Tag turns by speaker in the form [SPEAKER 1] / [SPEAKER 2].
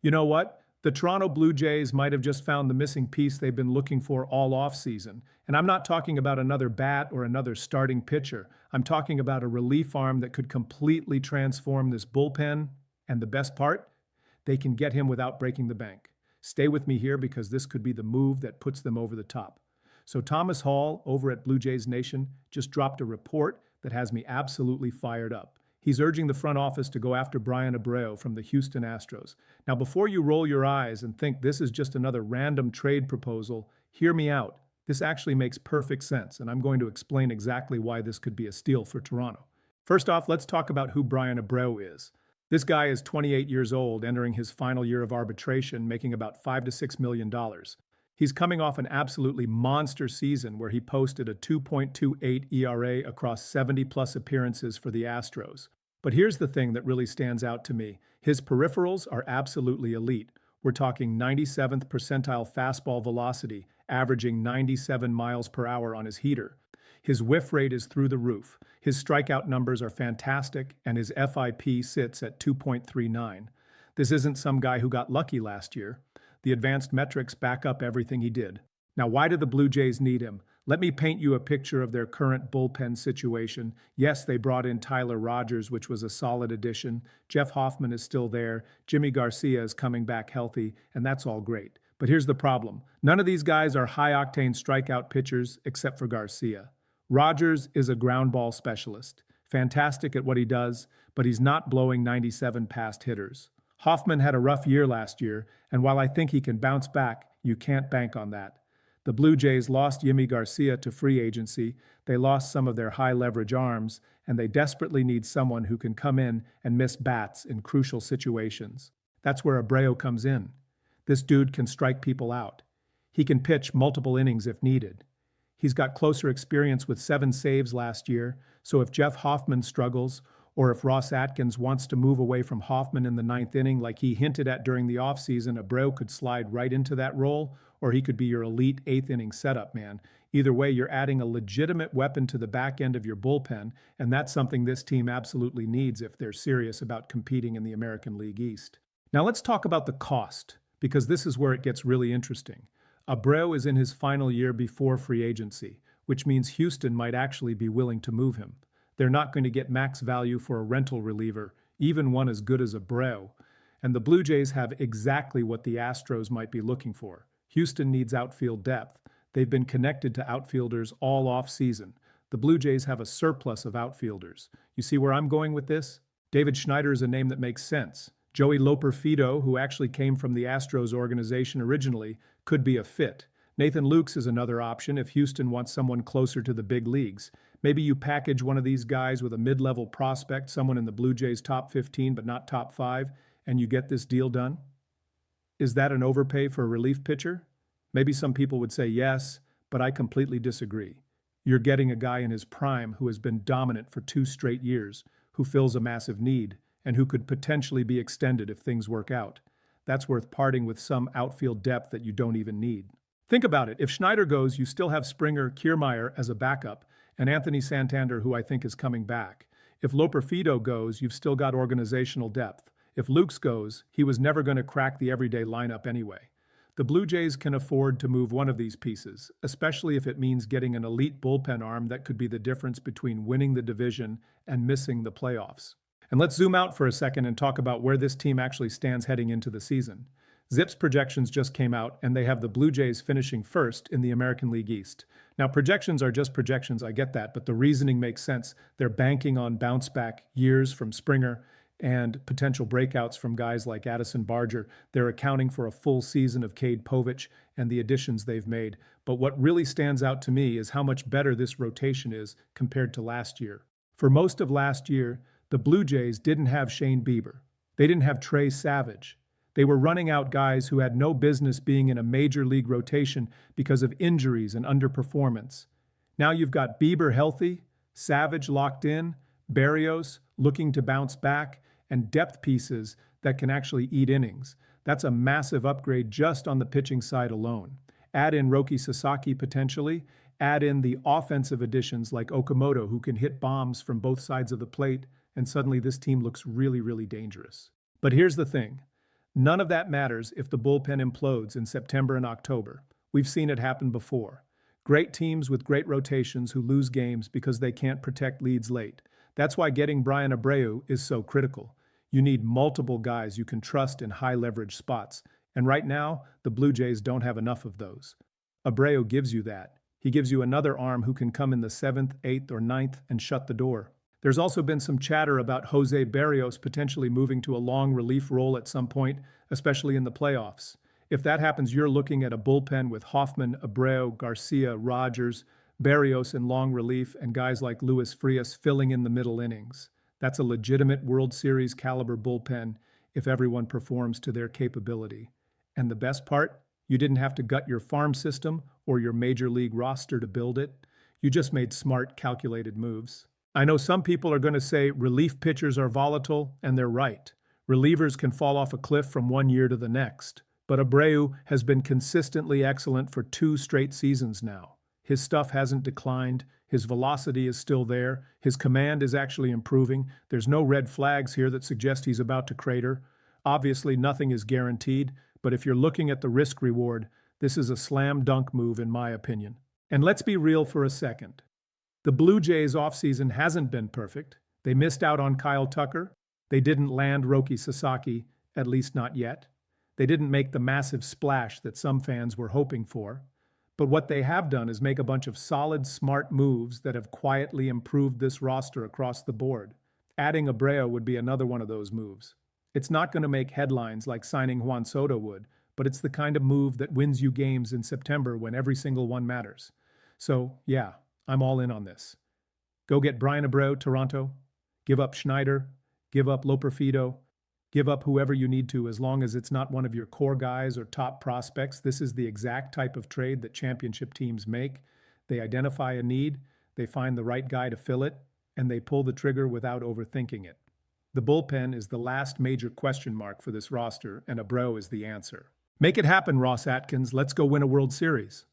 [SPEAKER 1] You know what? The Toronto Blue Jays might have just found the missing piece they've been looking for all offseason. And I'm not talking about another bat or another starting pitcher. I'm talking about a relief arm that could completely transform this bullpen. And the best part? They can get him without breaking the bank. Stay with me here because this could be the move that puts them over the top. So Thomas Hall over at Blue Jays Nation just dropped a report that has me absolutely fired up. He's urging the front office to go after Brian Abreu from the Houston Astros. Now, before you roll your eyes and think this is just another random trade proposal, hear me out. This actually makes perfect sense, and I'm going to explain exactly why this could be a steal for Toronto. First off, let's talk about who Brian Abreu is. This guy is 28 years old, entering his final year of arbitration, making about $5 to $6 million. He's coming off an absolutely monster season where he posted a 2.28 ERA across 70-plus appearances for the Astros. But here's the thing that really stands out to me. His peripherals are absolutely elite. We're talking 97th percentile fastball velocity, averaging 97 miles per hour on his heater. His whiff rate is through the roof. His strikeout numbers are fantastic, and his FIP sits at 2.39. This isn't some guy who got lucky last year. The advanced metrics back up everything he did. Now, why do the Blue Jays need him? Let me paint you a picture of their current bullpen situation. Yes, they brought in Tyler Rogers, which was a solid addition. Jeff Hoffman is still there. Jimmy Garcia is coming back healthy, and that's all great. But here's the problem. None of these guys are high-octane strikeout pitchers except for Garcia. Rogers is a ground ball specialist. Fantastic at what he does, but he's not blowing 97 past hitters. Hoffman had a rough year last year, and while I think he can bounce back, you can't bank on that. The Blue Jays lost Yimi Garcia to free agency, they lost some of their high-leverage arms, and they desperately need someone who can come in and miss bats in crucial situations. That's where Abreu comes in. This dude can strike people out. He can pitch multiple innings if needed. He's got closer experience with 7 saves last year, so if Jeff Hoffman struggles, or if Ross Atkins wants to move away from Hoffman in the 9th inning like he hinted at during the offseason, Abreu could slide right into that role, or he could be your elite 8th inning setup man. Either way, you're adding a legitimate weapon to the back end of your bullpen, and that's something this team absolutely needs if they're serious about competing in the American League East. Now let's talk about the cost, because this is where it gets really interesting. Abreu is in his final year before free agency, which means Houston might actually be willing to move him. They're not going to get max value for a rental reliever, even one as good as Abreu. And the Blue Jays have exactly what the Astros might be looking for. Houston needs outfield depth. They've been connected to outfielders all off-season. The Blue Jays have a surplus of outfielders. You see where I'm going with this? David Schneider is a name that makes sense. Joey Loperfido, who actually came from the Astros organization originally, could be a fit. Nathan Lukes is another option if Houston wants someone closer to the big leagues. Maybe you package one of these guys with a mid-level prospect, someone in the Blue Jays top 15 but not top 5, and you get this deal done? Is that an overpay for a relief pitcher? Maybe some people would say yes, but I completely disagree. You're getting a guy in his prime who has been dominant for 2 straight years, who fills a massive need, and who could potentially be extended if things work out. That's worth parting with some outfield depth that you don't even need. Think about it. If Schneider goes, you still have Springer, Kiermaier as a backup, and Anthony Santander, who I think is coming back. If Loperfido goes, you've still got organizational depth. If Lukes goes, he was never going to crack the everyday lineup anyway. The Blue Jays can afford to move one of these pieces, especially if it means getting an elite bullpen arm that could be the difference between winning the division and missing the playoffs. And let's zoom out for a second and talk about where this team actually stands heading into the season. Zip's projections just came out, and they have the Blue Jays finishing first in the American League East. Now, projections are just projections, I get that, but the reasoning makes sense. They're banking on bounce-back years from Springer and potential breakouts from guys like Addison Barger. They're accounting for a full season of Cade Povich and the additions they've made. But what really stands out to me is how much better this rotation is compared to last year. For most of last year, the Blue Jays didn't have Shane Bieber. They didn't have Trey Savage. They were running out guys who had no business being in a major league rotation because of injuries and underperformance. Now you've got Bieber healthy, Savage locked in, Berrios looking to bounce back, and depth pieces that can actually eat innings. That's a massive upgrade just on the pitching side alone. Add in Roki Sasaki potentially, add in the offensive additions like Okamoto who can hit bombs from both sides of the plate, and suddenly this team looks really, really dangerous. But here's the thing. None of that matters if the bullpen implodes in September and October. We've seen it happen before. Great teams with great rotations who lose games because they can't protect leads late. That's why getting Brian Abreu is so critical. You need multiple guys you can trust in high-leverage spots, and right now, the Blue Jays don't have enough of those. Abreu gives you that. He gives you another arm who can come in the 7th, 8th, or 9th and shut the door. There's also been some chatter about Jose Berrios potentially moving to a long relief role at some point, especially in the playoffs. If that happens, you're looking at a bullpen with Hoffman, Abreu, Garcia, Rogers, Berrios in long relief, and guys like Luis Frias filling in the middle innings. That's a legitimate World Series caliber bullpen if everyone performs to their capability. And the best part? You didn't have to gut your farm system or your major league roster to build it. You just made smart, calculated moves. I know some people are going to say relief pitchers are volatile, and they're right. Relievers can fall off a cliff from one year to the next. But Abreu has been consistently excellent for 2 straight seasons now. His stuff hasn't declined. His velocity is still there. His command is actually improving. There's no red flags here that suggest he's about to crater. Obviously, nothing is guaranteed, but if you're looking at the risk-reward, this is a slam dunk move in my opinion. And let's be real for a second. The Blue Jays offseason hasn't been perfect. They missed out on Kyle Tucker. They didn't land Roki Sasaki, at least not yet. They didn't make the massive splash that some fans were hoping for. But what they have done is make a bunch of solid, smart moves that have quietly improved this roster across the board. Adding Abreu would be another one of those moves. It's not going to make headlines like signing Juan Soto would, but it's the kind of move that wins you games in September when every single one matters. So, yeah, I'm all in on this. Go get Brian Abreu, Toronto. Give up Schneider. Give up Loperfido. Give up whoever you need to as long as it's not one of your core guys or top prospects. This is the exact type of trade that championship teams make. They identify a need, they find the right guy to fill it, and they pull the trigger without overthinking it. The bullpen is the last major question mark for this roster, and Abreu is the answer. Make it happen, Ross Atkins. Let's go win a World Series.